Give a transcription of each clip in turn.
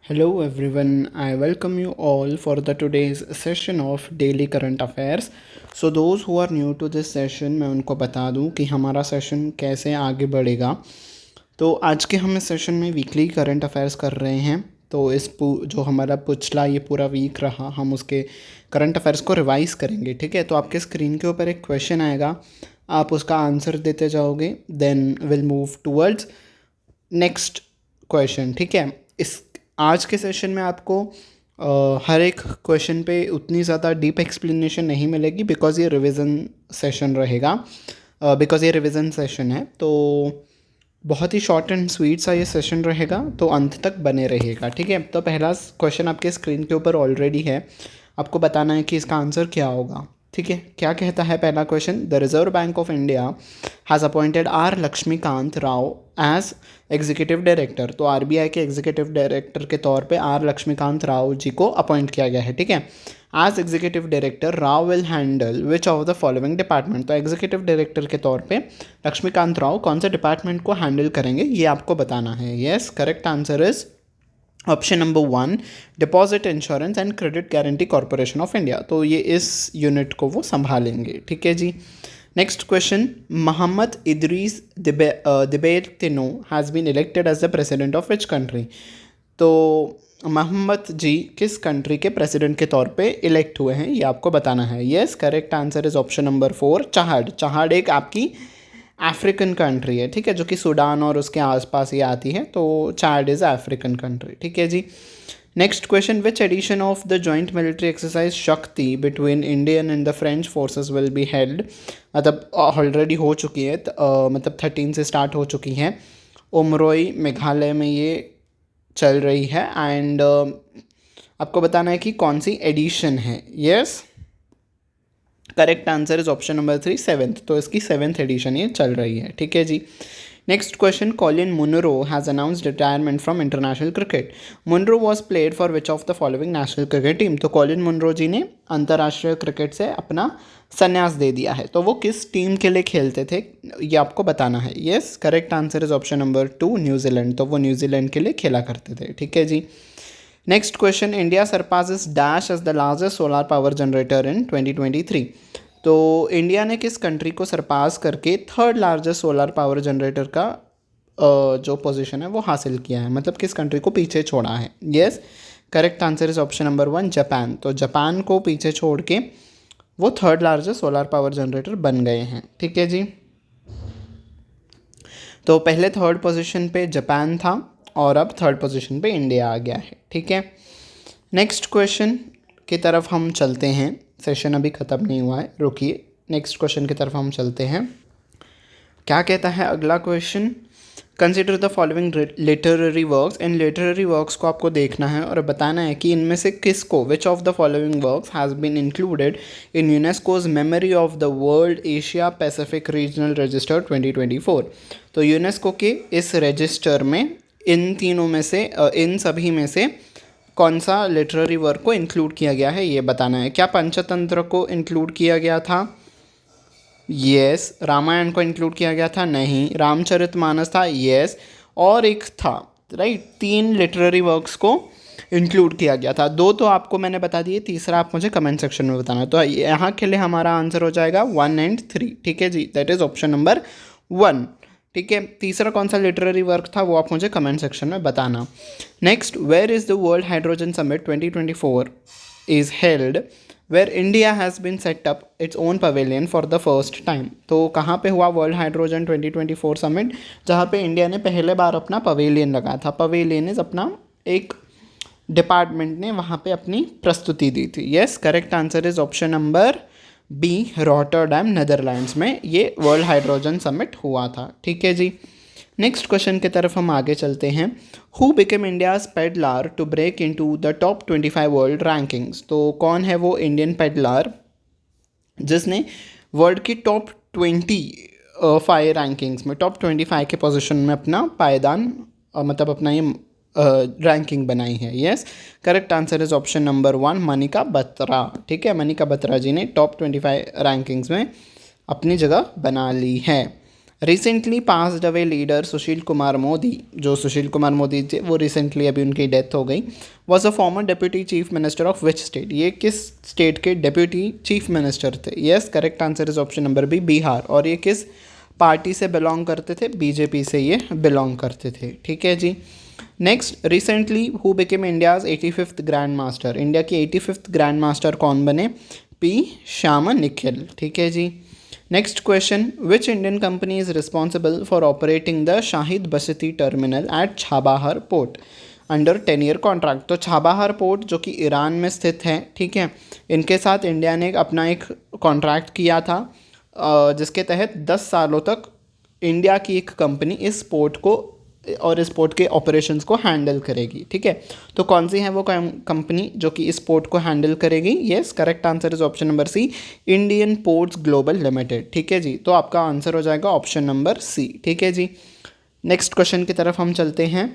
Hello everyone, I welcome you all for the today's session of daily current affairs. So those who are new to this session मैं उनको बता दूं कि हमारा session कैसे आगे बढ़ेगा। तो आज के हम इस सेशन में वीकली करंट अफेयर्स कर रहे हैं। तो जो हमारा पिछला ये पूरा वीक रहा हम उसके करंट अफेयर्स को रिवाइज़ करेंगे। ठीक है, तो आपके स्क्रीन के ऊपर एक क्वेश्चन आएगा, आप उसका आंसर देते जाओगे, then will move towards next question. ठीक है, इस आज के सेशन में आपको हर एक क्वेश्चन पे उतनी ज़्यादा डीप एक्सप्लेनेशन नहीं मिलेगी बिकॉज़ ये रिवीजन सेशन रहेगा, बिकॉज़ ये रिवीजन सेशन है। तो बहुत ही शॉर्ट एंड स्वीट सा ये सेशन रहेगा, तो अंत तक बने रहिएगा। ठीक है, तो पहला क्वेश्चन आपके स्क्रीन के ऊपर ऑलरेडी है, आपको बताना है कि इसका आंसर क्या होगा। ठीक है, क्या कहता है पहला question? The Reserve Bank of India has appointed R Lakshmikanth Rao as executive director. तो आरबीआई के एग्जीक्यूटिव डायरेक्टर के तौर पे आर लक्ष्मीकांत राव जी को अपॉइंट किया गया है। ठीक है, as executive director Rao will handle which of the following department. तो एग्जीक्यूटिव डायरेक्टर के तौर पे लक्ष्मीकांत राव कौन से डिपार्टमेंट को हैंडल करेंगे ये आपको बताना है। Yes, correct answer is option number 1, deposit insurance and credit guarantee corporation of India. तो ये इस यूनिट को वो संभालेंगे। ठीक है जी। Next question, Mohamed Idriss Deby Itno has been elected as the president of which country. तो मोहम्मद जी किस कंट्री के प्रेसिडेंट के तौर पे इलेक्ट हुए हैं ये आपको बताना है। Yes, correct answer is option number 4, चाड। चाड एक आपकी अफ्रीकन कंट्री है। ठीक है, जो कि सूडान और उसके आसपास ये आती है। तो चाड इज़ अफ्रीकन कंट्री। ठीक है जी। Next question, which edition of the joint military exercise Shakti between Indian and the French forces will be held. मतलब ऑलरेडी हो चुकी है, मतलब 13 से स्टार्ट हो चुकी है। उमरोई मेघालय में ये चल रही है एंड आपको बताना है कि कौन सी एडिशन है। Yes, correct answer is option number 3, 7th। तो इसकी 7th एडिशन ये चल रही है। ठीक है जी। Next question, Colin Munro has announced retirement from international cricket. Munro was played for which of the following national cricket team. तो कॉलिन मुनरो जी ने अंतर्राष्ट्रीय क्रिकेट से अपना संन्यास दे दिया है। तो वो किस टीम के लिए खेलते थे ये आपको बताना है। Yes, correct answer is option number 2, New Zealand. तो वो न्यूजीलैंड के लिए खेला करते थे। ठीक है जी। Next question, India surpasses dash as the largest solar power generator in 2023। तो इंडिया ने किस कंट्री को सरपास करके third largest solar power generator का जो पोजीशन है वो हासिल किया है, मतलब किस कंट्री को पीछे छोड़ा है। Yes, correct answer is option number 1, Japan. तो जापान को पीछे छोड़ के वो third largest solar power generator बन गए हैं। ठीक है जी। तो पहले थर्ड पोजीशन पे जापान था और अब थर्ड पोजीशन पे इंडिया आ गया है। ठीक है, नेक्स्ट क्वेश्चन की तरफ हम चलते हैं। सेशन अभी ख़त्म नहीं हुआ है, रुकिए, नेक्स्ट क्वेश्चन की तरफ हम चलते हैं। क्या कहता है अगला question? Consider the following literary works. In literary works को आपको देखना है और बताना है कि इनमें से किसको, which of the following works has been included in UNESCO's Memory of the World Asia Pacific Regional Register 2024। तो यूनेस्को के इस रजिस्टर में इन तीनों में से इन सभी में से कौन सा लिटरेरी वर्क को इंक्लूड किया गया है ये बताना है। क्या पंचतंत्र को इंक्लूड किया गया था? यस। रामायण को इंक्लूड किया गया था? नहीं। रामचरितमानस था? यस। और एक था, राइट, 3 लिटरेरी वर्क्स को इंक्लूड किया गया था। 2 तो आपको मैंने बता दिए, तीसरा आप मुझे कमेंट सेक्शन में बताना। तो यहाँ के लिए हमारा आंसर हो जाएगा 1 and 3। ठीक है जी, दैट इज ऑप्शन नंबर 1। ठीक है, तीसरा कौन सा लिटरेरी वर्क था वो आप मुझे कमेंट सेक्शन में बताना। Next, where is the World Hydrogen Summit 2024 is held where India has been set up its own pavilion for the first time. तो कहाँ पे हुआ वर्ल्ड हाइड्रोजन 2024 समिट? जहाँ पे इंडिया ने पहले बार अपना पवेलियन लगाया था। पवेलियन इज अपना एक डिपार्टमेंट ने वहाँ पे अपनी प्रस्तुति दी थी। Yes, correct answer is option number B, Rotterdam Netherlands में ये वर्ल्ड हाइड्रोजन समिट हुआ था। ठीक है जी। नेक्स्ट क्वेश्चन की तरफ हम आगे चलते हैं। Who became India's paddler to break into the top 25 world rankings. तो कौन है वो इंडियन पेडलर जिसने वर्ल्ड की टॉप 25 रैंकिंग्स में, टॉप 25 के पोजीशन में अपना पायदान मतलब अपना ये रैंकिंग बनाई है। Yes, correct answer is option number 1, Manika Batra. ठीक है, मनिका बत्रा जी ने टॉप 25 रैंकिंग्स में अपनी जगह बना ली है। Recently passed away leader Sushil Kumar Modi, जो सुशील कुमार मोदी थे वो रिसेंटली अभी उनकी डेथ हो गई, was a former deputy chief minister of which state, ये किस स्टेट के डेप्यूटी चीफ मिनिस्टर थे? Yes, correct answer is option number B, Bihar. और ये किस पार्टी से बिलोंग करते थे? बीजेपी से ये बिलोंग करते थे। ठीक है जी। Next, recently who became India's 85th grand master, India की 85th ग्रैंड मास्टर कौन बने? पी श्यामा निखिल। ठीक है जी। Next question, which Indian company is responsible for operating the Shahid Beheshti terminal at Chabahar port under 10-year contract? तो Chabahar port जो कि Iran में स्थित है, ठीक है, इनके साथ इंडिया ने अपना एक कॉन्ट्रैक्ट किया था जिसके तहत 10 सालों तक इंडिया की एक कंपनी इस पोर्ट को और इस पोर्ट के ऑपरेशंस को हैंडल करेगी। ठीक है, तो कौन सी है वो कंपनी जो कि इस पोर्ट को हैंडल करेगी? Yes, correct answer is option number C, Indian Ports Global Limited. ठीक है जी, तो आपका आंसर हो जाएगा ऑप्शन नंबर सी। ठीक है जी। नेक्स्ट क्वेश्चन की तरफ हम चलते हैं।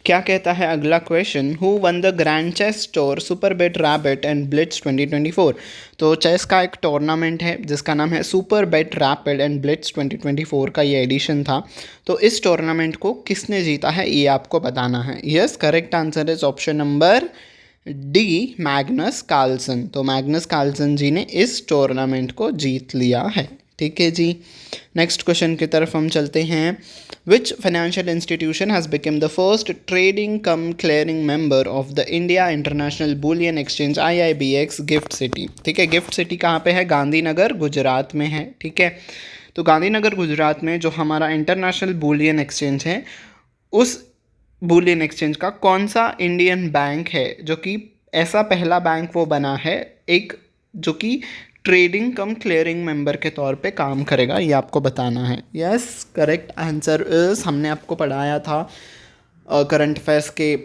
क्या कहता है अगला question, who won the Grand Chess Tour Superbet rapid and blitz 2024? तो चेस का एक टूर्नामेंट है जिसका नाम है Superbet rapid and blitz 2024 का ये एडिशन था। तो इस टूर्नामेंट को किसने जीता है ये आपको बताना है। Yes, correct answer is option number D, Magnus Carlsen. तो मैग्नस कार्लसन जी ने इस टूर्नामेंट को जीत लिया है। ठीक है जी। नेक्स्ट क्वेश्चन की तरफ हम चलते हैं। Which financial institution has become the first trading come clearing member of the India international bullion exchange IIBX gift city? ठीक है, गिफ्ट सिटी कहाँ पे है? गांधीनगर गुजरात में है। ठीक है, तो गांधीनगर गुजरात में जो हमारा इंटरनेशनल बुलियन एक्सचेंज है, उस बुलियन एक्सचेंज का कौन सा इंडियन बैंक है जो कि ऐसा पहला बैंक वो बना है एक जो कि ट्रेडिंग कम क्लियरिंग मेंबर के तौर पे काम करेगा? ये आपको बताना है। यस, करेक्ट आंसर इज, हमने आपको पढ़ाया था करंट अफेयर्स के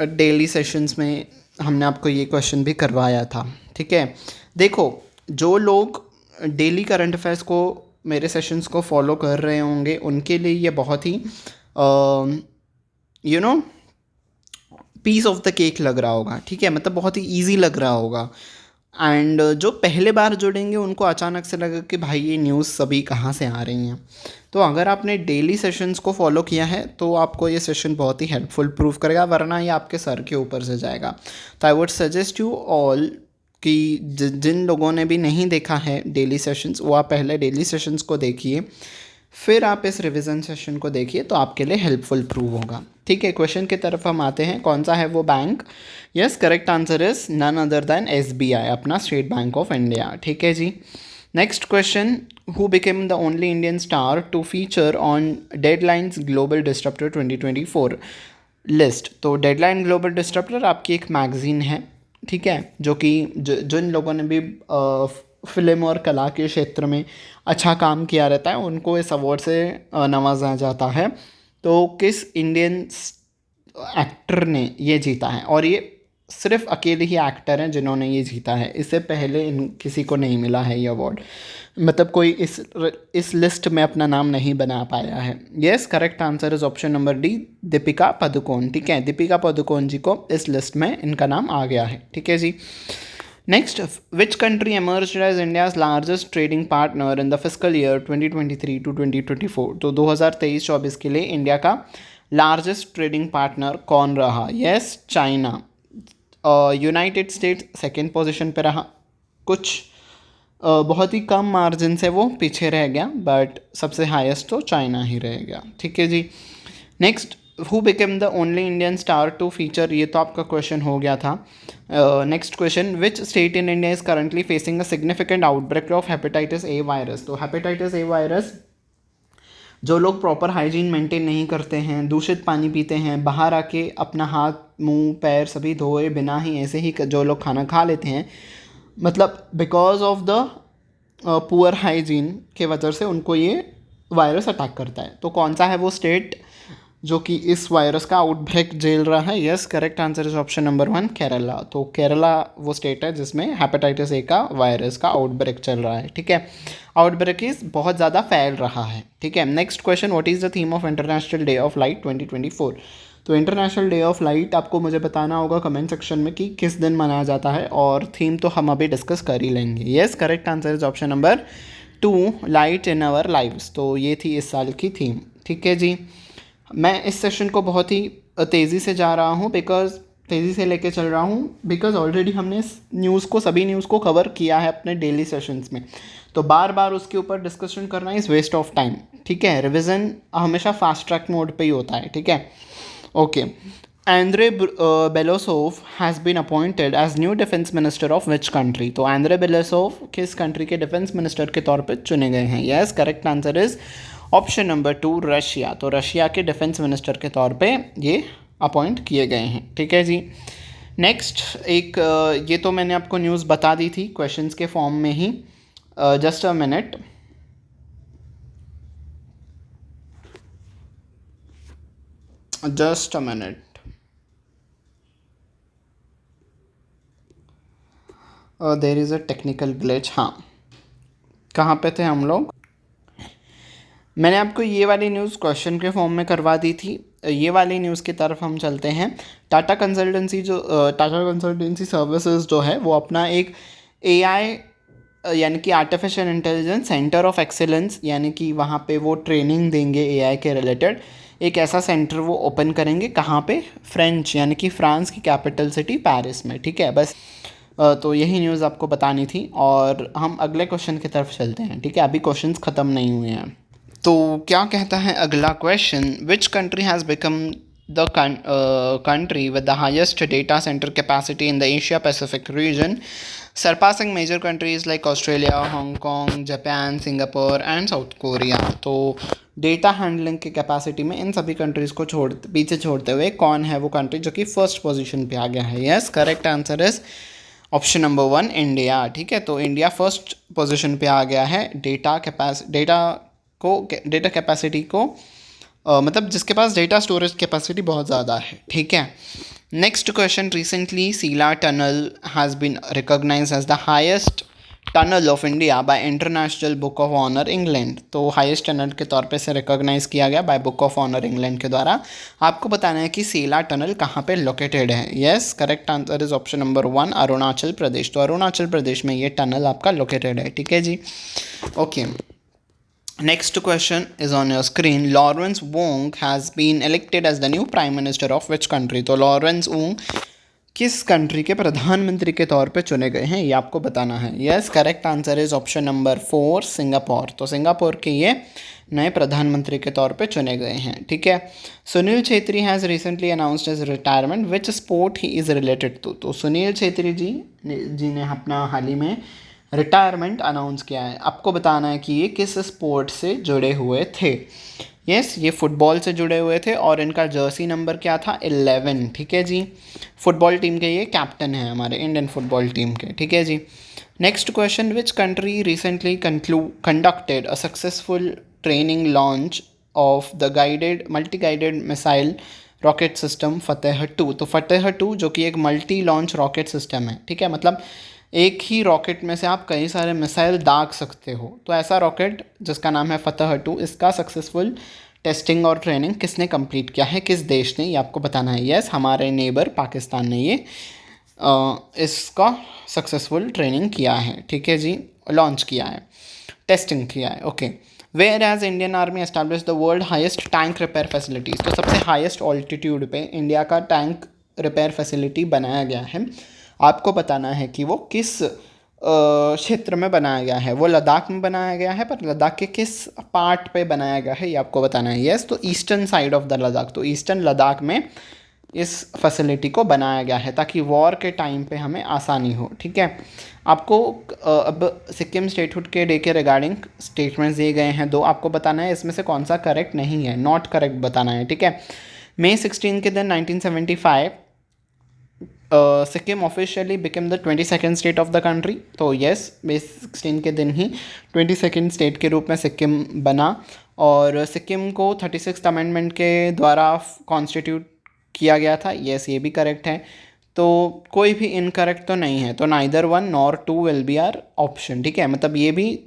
डेली सेशंस में, हमने आपको ये क्वेश्चन भी करवाया था। ठीक है, देखो जो लोग डेली करंट अफेयर्स को मेरे सेशंस को फॉलो कर रहे होंगे उनके लिए ये बहुत ही पीस ऑफ द केक लग रहा होगा। ठीक है, मतलब बहुत ही ईजी लग रहा होगा। एंड जो पहले बार जुड़ेंगे उनको अचानक से लगा कि भाई ये न्यूज़ सभी कहाँ से आ रही हैं। तो अगर आपने डेली सेशंस को फॉलो किया है तो आपको ये सेशन बहुत ही हेल्पफुल प्रूव करेगा, वरना ये आपके सर के ऊपर से जाएगा। तो I would suggest you all कि जिन लोगों ने भी नहीं देखा है डेली सेशंस, वो आप पहले डेली सेशंस को देखिए, फिर आप इस रिवीजन सेशन को देखिए, तो आपके लिए हेल्पफुल प्रूव होगा। ठीक है, क्वेश्चन की तरफ हम आते हैं। कौन सा है वो बैंक? Yes, correct answer is none other than SBI, अपना स्टेट बैंक ऑफ इंडिया। ठीक है जी। Next question, who became the only Indian star to feature on Deadline's global disruptor 2024 list? तो डेडलाइन ग्लोबल डिस्ट्रप्टर आपकी एक मैगजीन है, ठीक है, जो कि जिन लोगों ने भी फिल्म और कला के क्षेत्र में अच्छा काम किया रहता है उनको इस अवार्ड से नवाजा जाता है। तो किस इंडियन एक्टर ने ये जीता है? और ये सिर्फ अकेले ही एक्टर हैं जिन्होंने ये जीता है, इससे पहले किसी को नहीं मिला है ये अवार्ड, मतलब कोई इस लिस्ट में अपना नाम नहीं बना पाया है। Yes, correct answer is option number D, Deepika Padukone. ठीक है, दीपिका पादुकोण जी को इस लिस्ट में इनका नाम आ गया है। ठीक है जी। Next, which country emerged as India's largest trading partner in the fiscal year 2023 to 2024? तो 2023-24 के लिए इंडिया का लार्जेस्ट ट्रेडिंग पार्टनर कौन रहा? Yes, China. United states second position पे रहा, कुछ बहुत ही कम मार्जिन से वो पीछे रह गया, बट सबसे हाईएस्ट तो चाइना ही रह गया। ठीक है जी। Next, who became the only Indian star to feature? ये तो आपका क्वेश्चन हो गया था। Next question, which state in India is currently facing a significant outbreak of hepatitis A virus? तो हेपेटाइटिस ए वायरस, जो लोग प्रॉपर हाइजीन मेंटेन नहीं करते हैं, दूषित पानी पीते हैं, बाहर आके अपना हाथ मुंह पैर सभी धोए बिना ही ऐसे ही जो लोग खाना खा लेते हैं, मतलब because of the poor hygiene के वजह से उनको ये वायरस अटैक करता है। तो कौन सा है वो स्टेट जो कि इस वायरस का आउटब्रेक झेल रहा है? Yes, correct answer is option number 1, Kerala. तो केरला वो स्टेट है जिसमें हेपेटाइटिस ए का वायरस का आउटब्रेक चल रहा है। ठीक है, आउटब्रेक इज बहुत ज़्यादा फैल रहा है। ठीक है, next question, what is the theme of international day of light 2024? तो इंटरनेशनल डे ऑफ लाइट आपको मुझे बताना होगा कमेंट सेक्शन में कि किस दिन मनाया जाता है, और थीम तो हम अभी डिस्कस कर ही लेंगे। Yes, correct answer is option number two Light in Our Lives. तो ये थी इस साल की थीम। ठीक है जी, मैं इस सेशन को बहुत ही तेज़ी से जा रहा हूँ तेज़ी से लेके चल रहा हूँ बिकॉज ऑलरेडी हमने सभी न्यूज़ को कवर किया है अपने डेली सेशंस में। तो बार बार उसके ऊपर डिस्कशन करना इज़ वेस्ट ऑफ टाइम। ठीक है, रिविज़न हमेशा फास्ट ट्रैक मोड पे ही होता है। ठीक है, okay. Andrey Belousov has been appointed as new defence minister of which country. तो एंड्रे बेलोसोव किस कंट्री के डिफेंस मिनिस्टर के तौर पे चुने गए हैं? Yes, correct answer is option number 2 Russia. तो रशिया के डिफेंस मिनिस्टर के तौर पे ये अपॉइंट किए गए हैं। ठीक है जी, नेक्स्ट एक ये तो मैंने आपको न्यूज़ बता दी थी क्वेश्चंस के फॉर्म में ही। Just a minute, just a minute, there is a technical glitch. हाँ, कहाँ पे थे हम लोग? मैंने आपको ये वाली न्यूज़ क्वेश्चन के फॉर्म में करवा दी थी। ये वाली न्यूज़ की तरफ हम चलते हैं। टाटा कंसल्टेंसी सर्विसेज जो है वो अपना एक एआई यानी कि artificial intelligence centre of excellence, यानी कि वहाँ पे वो ट्रेनिंग देंगे एआई के रिलेटेड। एक ऐसा सेंटर वो ओपन करेंगे, कहाँ पे? फ्रेंच यानी कि फ्रांस की कैपिटल सिटी पेरिस में। ठीक है, बस तो यही न्यूज़ आपको बतानी थी और हम अगले क्वेश्चन की तरफ चलते हैं। ठीक है, अभी क्वेश्चंस ख़त्म नहीं हुए हैं। तो क्या कहता है अगला question? Which country has become the country with the highest data center capacity in the Asia Pacific region, surpassing major countries like Australia, Hong Kong, Japan, Singapore and South Korea। तो डेटा हैंडलिंग की capacity में इन सभी countries को पीछे छोड़ते हुए कौन है वो कंट्री जो कि फर्स्ट पोजीशन पे आ गया है? Yes, correct answer is option number 1 India. ठीक है, तो इंडिया फर्स्ट पोजीशन पे आ गया है डेटा कैपेसिटी को मतलब जिसके पास डेटा स्टोरेज कैपेसिटी बहुत ज़्यादा है। ठीक है, next question. Recently Sela tunnel has been recognised as the highest tunnel of India by International Book of Honour England. तो हाईएस्ट टनल के तौर पे से रिकॉग्नाइज किया गया by Book of Honour England के द्वारा। आपको बताना है कि सीला टनल कहाँ पे लोकेटेड है। Yes, correct answer is option number 1 Arunachal Pradesh. तो अरुणाचल प्रदेश में ये टनल आपका लोकेटेड है। ठीक है जी, okay. Next question is on your screen. Lawrence Wong has been elected as the new Prime Minister of which country? तो लॉरेंस वोंग किस कंट्री के प्रधानमंत्री के तौर पे चुने गए हैं, ये आपको बताना है। Yes, correct answer is option number 4 Singapore. तो सिंगापुर के ये नए प्रधानमंत्री के तौर पे चुने गए हैं। ठीक है, Sunil Chhetri has recently announced his retirement, which sport he is related to. तो सुनील छेत्री जी ने अपना हाल ही में रिटायरमेंट अनाउंस किया है। आपको बताना है कि ये किस स्पोर्ट से जुड़े हुए थे। यस, ये फुटबॉल से जुड़े हुए थे और इनका जर्सी नंबर क्या था? 11। ठीक है जी, फुटबॉल टीम के ये कैप्टन हैं हमारे इंडियन फुटबॉल टीम के। ठीक है जी, next question. Which country recently conducted a successful training launch of the multi guided missile rocket system फतेह-2। तो फतेह-2 जो कि एक मल्टी लॉन्च रॉकेट सिस्टम है। ठीक है, मतलब एक ही रॉकेट में से आप कई सारे मिसाइल दाग सकते हो। तो ऐसा रॉकेट जिसका नाम है फतेह-2, इसका सक्सेसफुल टेस्टिंग और ट्रेनिंग किसने कंप्लीट किया है, किस देश ने, ये आपको बताना है। यस, हमारे नेबर पाकिस्तान ने ये इसका सक्सेसफुल ट्रेनिंग किया है। ठीक है जी, लॉन्च किया है, टेस्टिंग किया है। Okay, where as Indian army establish the world highest tank repair facilities. तो सबसे हाईएस्ट ऑल्टीट्यूड पे इंडिया का टैंक रिपेयर फैसिलिटी बनाया गया है। आपको बताना है कि वो किस क्षेत्र में बनाया गया है। वो लद्दाख में बनाया गया है, पर लद्दाख के किस पार्ट पे बनाया गया है ये आपको बताना है। यस, तो eastern side of the Ladakh, तो ईस्टर्न लद्दाख में इस फैसिलिटी को बनाया गया है ताकि वॉर के टाइम पे हमें आसानी हो। ठीक है, आपको अब सिक्किम स्टेटहुड के डे के रिगार्डिंग स्टेटमेंट्स दिए गए हैं 2। आपको बताना है इसमें से कौन सा करेक्ट नहीं है, नॉट करेक्ट बताना है। ठीक है, May 16 के दिन 1975 Sikkim officially become the 22nd state of the country. तो यस, May 16 के दिन ही 22nd स्टेट के रूप में सिक्किम बना और सिक्किम को 36th अमेंडमेंट के द्वारा कॉन्स्टिट्यूट किया गया था। यस, ये भी करेक्ट है। तो कोई भी इनकरेक्ट तो नहीं है, तो neither 1 nor 2 will be our option. ठीक है, मतलब ये भी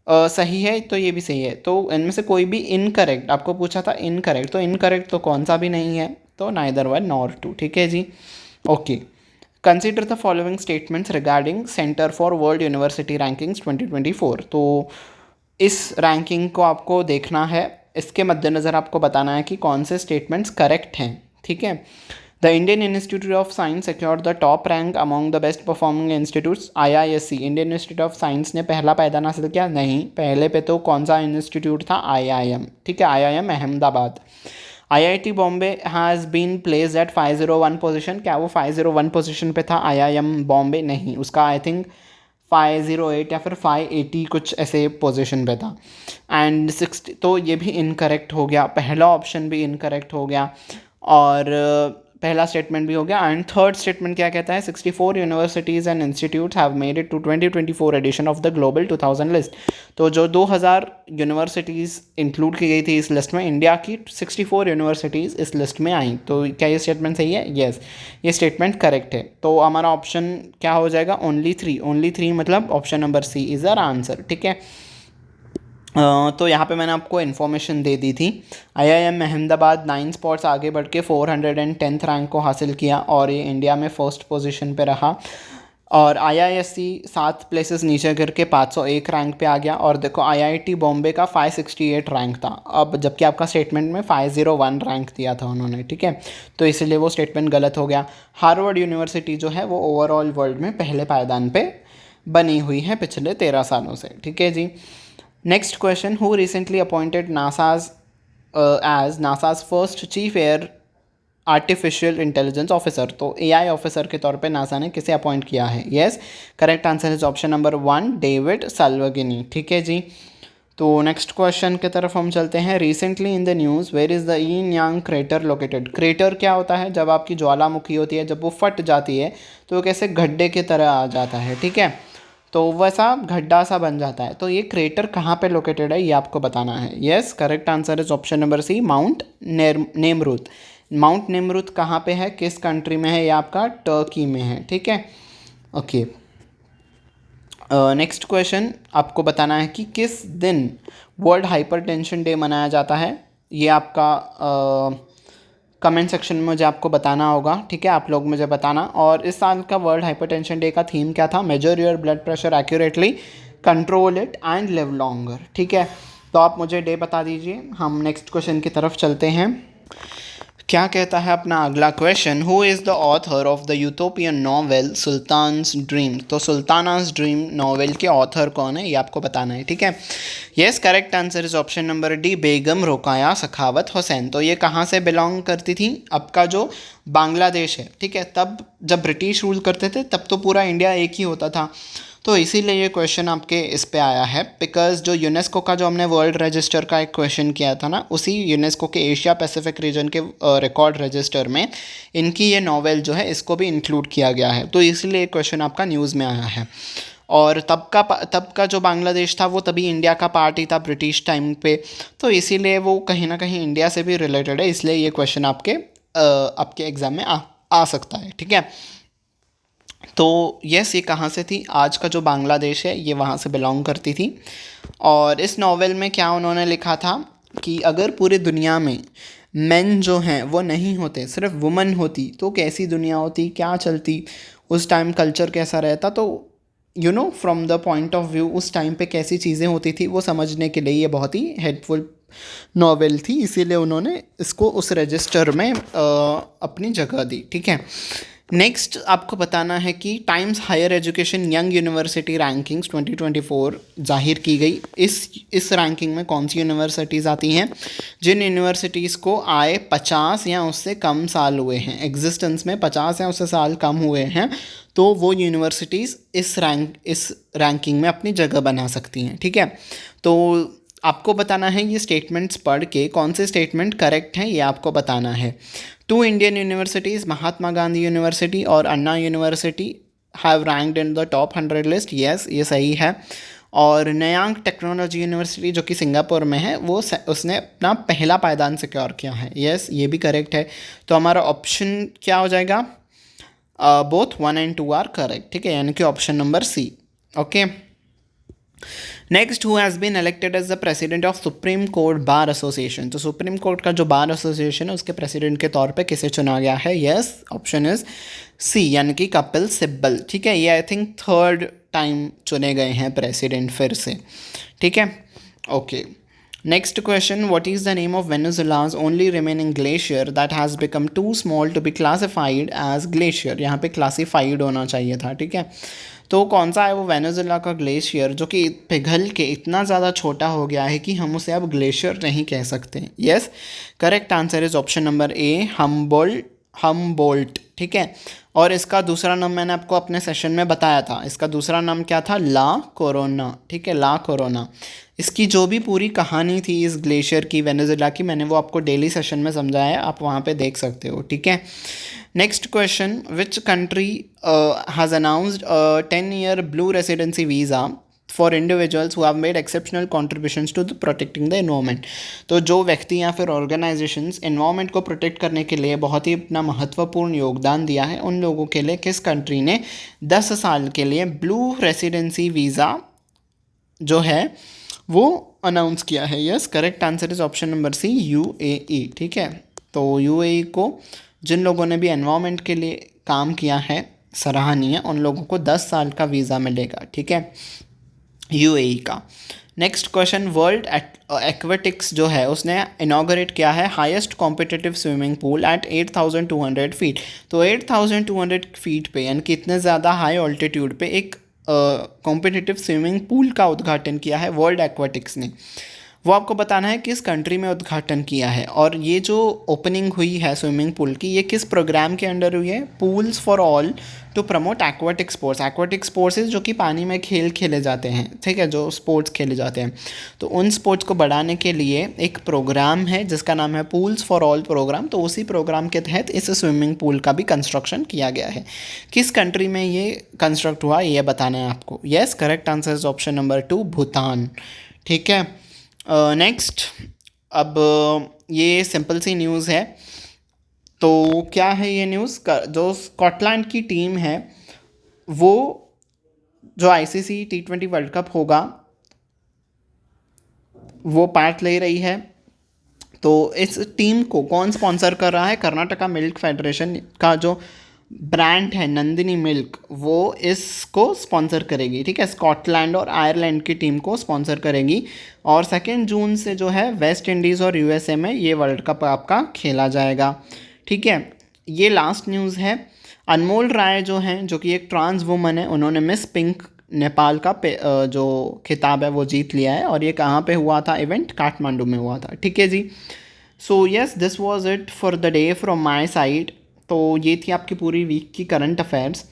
सही है तो ये भी सही है। तो इनमें से कोई भी इनकरेक्ट, आपको पूछा था इनकरेक्ट, तो इनकरेक्ट तो कौन सा भी नहीं है, तो नाइदर 1 नॉर 2। ठीक है जी, okay. Consider the following statements regarding Center for World University Rankings 2024। तो इस रैंकिंग को आपको देखना है, इसके मद्देनज़र आपको बताना है कि कौन से स्टेटमेंट्स करेक्ट हैं, ठीक है। The Indian institute of science secured the top rank among the best performing institutes. IISc, Indian institute of science ने पहला पायदान हासिल किया? नहीं, पहले पे तो कौन सा इंस्टीट्यूट था? IIM, ठीक है, IIM Ahmedabad. IIT Bombay has been placed at 501 position. क्या वो 501 पोजीशन पे था IIM बॉम्बे? नहीं, उसका आई थिंक 508 या फिर 580 कुछ ऐसे पोजीशन पे था। एंड 60, तो ये भी इनकरेक्ट हो गया, पहला ऑप्शन भी इनकरेक्ट हो गया और पहला स्टेटमेंट भी हो गया। एंड थर्ड स्टेटमेंट क्या कहता है? 64 universities and institutes have made it to 2024 edition of the global 2000 list. तो जो 2000 यूनिवर्सिटीज़ इंक्लूड की गई थी इस लिस्ट में, इंडिया की 64 यूनिवर्सिटीज़ इस लिस्ट में आई। तो क्या ये स्टेटमेंट सही है? येस, ये स्टेटमेंट करेक्ट है। तो हमारा ऑप्शन क्या हो जाएगा? ओनली 3 मतलब option number C is our answer, ठीक है। तो यहाँ पे मैंने आपको इन्फॉर्मेशन दे दी थी। IIM अहमदाबाद 9 स्पॉट्स आगे बढ़ के 410th रैंक को हासिल किया और ये इंडिया में फर्स्ट पोजीशन पे रहा। और IISc 7 प्लेसेस नीचे गिर के 501 रैंक पे आ गया। और देखो IIT बॉम्बे का 568 रैंक था, अब जबकि आपका स्टेटमेंट में 501 रैंक दिया था उन्होंने, ठीक है, तो इसीलिए वो स्टेटमेंट गलत हो गया। हार्वर्ड यूनिवर्सिटी जो है वो ओवरऑल वर्ल्ड में पहले पायदान पे बनी हुई है पिछले 13 सालों से, ठीक है जी। Next question, who recently appointed as NASA's first chief air artificial intelligence officer? तो AI ऑफिसर के तौर पे नासा ने किसे अपॉइंट किया है? Yes, correct answer is option number 1, David Salvagnini, ठीक है जी। तो नेक्स्ट क्वेश्चन की तरफ हम चलते हैं। Recently in the news where is the Yin Yang crater located? Crater क्या होता है? जब आपकी ज्वालामुखी होती है, जब वो फट जाती है तो वो कैसे गड्ढे की तरह आ जाता है, ठीक है, तो वैसा गड्ढा सा बन जाता है। तो ये क्रेटर कहाँ पे लोकेटेड है ये आपको बताना है। Yes, correct answer is option number C, Mount Nemrut. Mount Nemrut कहाँ पे है, किस कंट्री में है? ये आपका टर्की में है, ठीक है, ओके। नेक्स्ट क्वेश्चन आपको बताना है कि किस दिन वर्ल्ड हाइपरटेंशन डे मनाया जाता है? ये आपका कमेंट सेक्शन में मुझे आपको बताना होगा, ठीक है, आप लोग मुझे बताना। और इस साल का वर्ल्ड हाइपरटेंशन डे का थीम क्या था? Major your blood pressure accurately, control it and live longer, ठीक है। तो आप मुझे डे बता दीजिए, हम नेक्स्ट क्वेश्चन की तरफ चलते हैं। क्या कहता है अपना अगला question? Who is the author of the utopian novel Sultana's dream? तो सुल्तानास ड्रीम नॉवेल के ऑथर कौन है ये आपको बताना है, ठीक है। Yes, correct answer is option number D, Begum Rokeya Sakhawat Hossain. तो ये कहाँ से बिलोंग करती थी? आपका जो बांग्लादेश है, ठीक है, तब जब ब्रिटिश रूल करते थे तब तो पूरा इंडिया एक ही होता था, तो इसीलिए ये क्वेश्चन आपके इस पे आया है। बिकॉज जो यूनेस्को का जो हमने वर्ल्ड रजिस्टर का एक क्वेश्चन किया था ना, उसी यूनेस्को के एशिया पैसिफिक रीजन के रिकॉर्ड रजिस्टर में इनकी ये नॉवेल जो है इसको भी इंक्लूड किया गया है, तो इसलिए ये क्वेश्चन आपका न्यूज़ में आया है। और तब का जो बांग्लादेश था वो तभी इंडिया का पार्ट ही था ब्रिटिश टाइम पे, तो इसीलिए वो कहीं ना कहीं इंडिया से भी रिलेटेड है, इसलिए ये क्वेश्चन आपके एग्ज़ाम में आ सकता है, ठीक है। तो यस, ये कहाँ से थी? आज का जो बांग्लादेश है ये वहाँ से बिलोंग करती थी। और इस नॉवेल में क्या उन्होंने लिखा था कि अगर पूरी दुनिया में मेन जो हैं वो नहीं होते, सिर्फ वुमन होती, तो कैसी दुनिया होती, क्या चलती, उस टाइम कल्चर कैसा रहता। तो from the point of view उस टाइम पे कैसी चीज़ें होती थी वो समझने के लिए ये बहुत ही हेल्पफुल नॉवेल थी, इसीलिए उन्होंने इसको उस रजिस्टर में अपनी जगह दी, ठीक है। नेक्स्ट आपको बताना है कि Times Higher Education Young University Rankings 2024 जाहिर की गई। इस रैंकिंग में कौन सी यूनिवर्सिटीज़ आती हैं? जिन यूनिवर्सिटीज़ को आए 50 या उससे कम साल हुए हैं, एग्जिस्टेंस में 50 या उससे साल कम हुए हैं, तो वो यूनिवर्सिटीज़ इस रैंकिंग में अपनी जगह बना सकती हैं, ठीक है। तो आपको बताना है ये स्टेटमेंट्स पढ़ के कौन से स्टेटमेंट करेक्ट हैं ये आपको बताना है। 2 Indian universities, Mahatma Gandhi university और Anna university have ranked in the top 100 list. Yes, ये सही है। और नयांग टेक्नोलॉजी यूनिवर्सिटी जो कि सिंगापुर में है वो उसने अपना पहला पायदान सिक्योर किया है। यस, ये भी करेक्ट है। तो हमारा ऑप्शन क्या हो जाएगा? बोथ 1 and 2 आर करेक्ट, ठीक है, यानी कि option number C, okay. Next, who has been elected as the president of Supreme Court Bar Association. तो सुप्रीम कोर्ट का जो बार एसोसिएशन है उसके प्रेसिडेंट के तौर पे किसे चुना गया है? यस, ऑप्शन इज सी, यानी कि कपिल सिब्बल। ठीक है, ये आई थिंक थर्ड टाइम चुने गए हैं प्रेसिडेंट फिर से। ठीक है, okay. Next question, what is the name of Venezuela's only remaining glacier that has become too small to be classified as glacier. यहाँ पे क्लासिफाइड होना चाहिए था। ठीक है, तो कौन सा है वो वेनेजुला का ग्लेशियर जो कि पिघल के इतना ज़्यादा छोटा हो गया है कि हम उसे अब ग्लेशियर नहीं कह सकते? Yes, correct answer is option number A, Humboldt. ठीक है, और इसका दूसरा नाम मैंने आपको अपने सेशन में बताया था। इसका दूसरा नाम क्या था? ला कोरोना। ठीक है, ला कोरोना। इसकी जो भी पूरी कहानी थी इस ग्लेशियर की, वेनेजुला की, मैंने वो आपको डेली सेशन में समझाया है, आप वहाँ पे देख सकते हो। ठीक है, next question, which country has announced 10-year blue residency visa for individuals who have made exceptional contributions to protecting the environment. तो जो व्यक्ति या फिर ऑर्गेनाइजेशंस एनवायरमेंट को प्रोटेक्ट करने के लिए बहुत ही अपना महत्वपूर्ण योगदान दिया है, उन लोगों के लिए किस कंट्री ने 10 साल के लिए ब्लू रेसिडेंसी वीज़ा जो है वो अनाउंस किया है? Yes, correct answer is option number C, UAE. ठीक है, तो यूएई को जिन लोगों ने भी एनवायरमेंट के लिए काम किया है, सराहनीय, उन लोगों को 10 साल का वीज़ा मिलेगा। ठीक है, यूएई का। नेक्स्ट क्वेश्चन, वर्ल्ड एक्वेटिक्स जो है उसने इनॉग्रेट किया है highest competitive swimming pool at 8,200 feet. तो 8,200 फीट पे, यानी कि इतने ज़्यादा हाई ऑल्टीट्यूड पे एक कॉम्पिटिटिव स्विमिंग पूल का उद्घाटन किया है वर्ल्ड एक्वेटिक्स ने। वो आपको बताना है किस कंट्री में उद्घाटन किया है। और ये जो ओपनिंग हुई है स्विमिंग पूल की, ये किस प्रोग्राम के अंडर हुई है? Pools for all to promote aquatic sports. Aquatic sports जो कि पानी में खेल खेले जाते हैं, ठीक है, जो स्पोर्ट्स खेले जाते हैं, तो उन स्पोर्ट्स को बढ़ाने के लिए एक प्रोग्राम है जिसका नाम है पूल्स फॉर ऑल प्रोग्राम। तो उसी प्रोग्राम के तहत इस स्विमिंग पूल का भी कंस्ट्रक्शन किया गया है। किस कंट्री में ये कंस्ट्रक्ट हुआ ये बताना है आपको। Yes, correct answer is option number 2, Bhutan. ठीक है, नेक्स्ट, अब ये सिंपल सी न्यूज़ है। तो क्या है ये न्यूज़? जो स्कॉटलैंड की टीम है वो जो आईसीसी T20 वर्ल्ड कप होगा वो पार्ट ले रही है। तो इस टीम को कौन स्पॉन्सर कर रहा है? कर्नाटका मिल्क फेडरेशन का जो ब्रांड है नंदिनी मिल्क, वो इसको स्पॉन्सर करेगी। ठीक है, स्कॉटलैंड और आयरलैंड की टीम को स्पॉन्सर करेगी। और 2 जून से जो है वेस्ट इंडीज़ और यूएसए में ये वर्ल्ड कप आपका खेला जाएगा। ठीक है, ये लास्ट न्यूज़ है। अनमोल राय जो हैं, जो कि एक ट्रांस वुमन है, उन्होंने मिस पिंक नेपाल का जो खिताब है वो जीत लिया है। और ये कहाँ पे हुआ था इवेंट? काठमांडू में हुआ था। ठीक है जी, so yes, this was it for the day from my side. तो ये थी आपकी पूरी वीक की करंट अफेयर्स।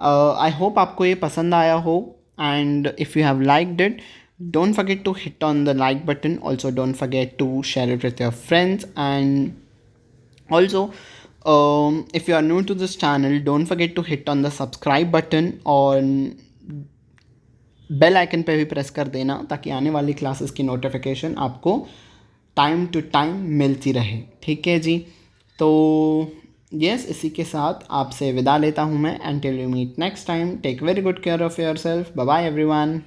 आई होप आपको ये पसंद आया हो, and if you have liked it, don't forget to hit on the like button. Also, don't forget to share it with your friends. And also, if you are new to this channel, don't forget to hit on the subscribe button और bell icon पे भी press कर देना ताकि आने वाली classes की notification आपको टाइम टू टाइम मिलती रहे। ठीक है जी, तो यस, इसी के साथ आपसे विदा लेता हूँ मैं। Until you meet next time, take very good care of yourself. Bye bye everyone.